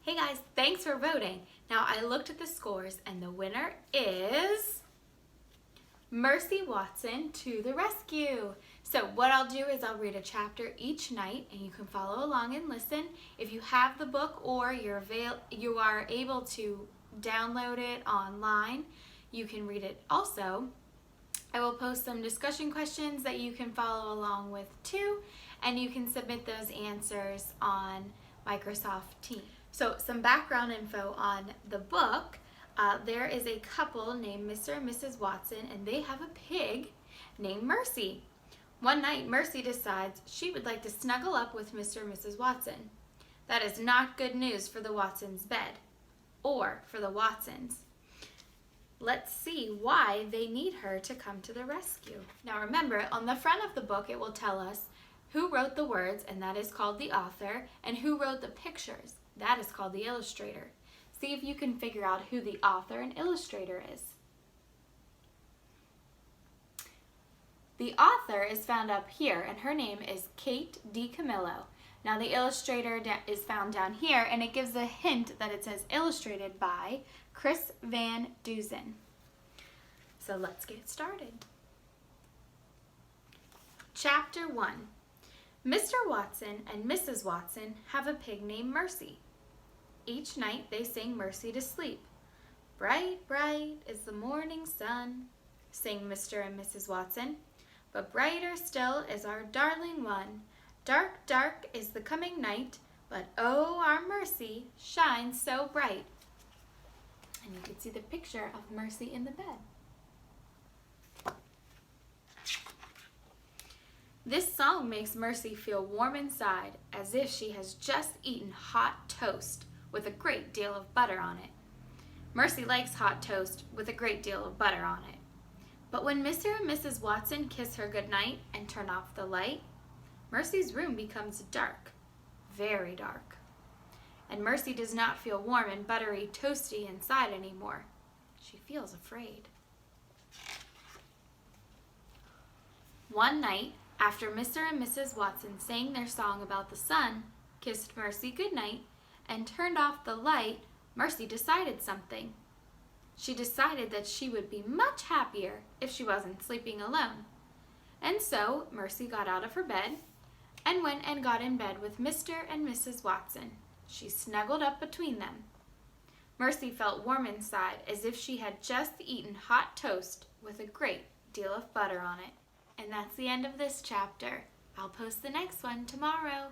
Hey guys, thanks for voting. Now I looked at the scores and the winner is Mercy Watson to the rescue. So what I'll do is I'll read a chapter each night and you can follow along and listen. If you have the book or you are able to download it online, you can read it also. I will post some discussion questions that you can follow along with too, and you can submit those answers on Microsoft Teams. So some background info on the book. There is a couple named Mr. and Mrs. Watson, and they have a pig named Mercy. One night, Mercy decides she would like to snuggle up with Mr. and Mrs. Watson. That is not good news for the Watsons' bed, or for the Watsons. Let's see why they need her to come to the rescue. Now remember, on the front of the book it will tell us who wrote the words, and that is called the author, and who wrote the pictures. That is called the illustrator. See if you can figure out who the author and illustrator is. The author is found up here, and her name is Kate DiCamillo. Now the illustrator is found down here, and it gives a hint that it says illustrated by Chris Van Dusen. So let's get started. Chapter 1. Mr. Watson and Mrs. Watson have a pig named Mercy. Each night they sing Mercy to sleep. Bright, bright is the morning sun, sing Mr. and Mrs. Watson. But brighter still is our darling one. Dark, dark is the coming night, but oh, our Mercy shines so bright. And you can see the picture of Mercy in the bed. This song makes Mercy feel warm inside, as if she has just eaten hot toast with a great deal of butter on it. Mercy likes hot toast with a great deal of butter on it. But when Mr. and Mrs. Watson kiss her goodnight and turn off the light, Mercy's room becomes dark, very dark. And Mercy does not feel warm and buttery toasty inside anymore. She feels afraid. One night, after Mr. and Mrs. Watson sang their song about the sun, kissed Mercy goodnight, and turned off the light, Mercy decided something. She decided that she would be much happier if she wasn't sleeping alone. And so Mercy got out of her bed and went and got in bed with Mr. and Mrs. Watson. She snuggled up between them. Mercy felt warm inside, as if she had just eaten hot toast with a great deal of butter on it. And that's the end of this chapter. I'll post the next one tomorrow.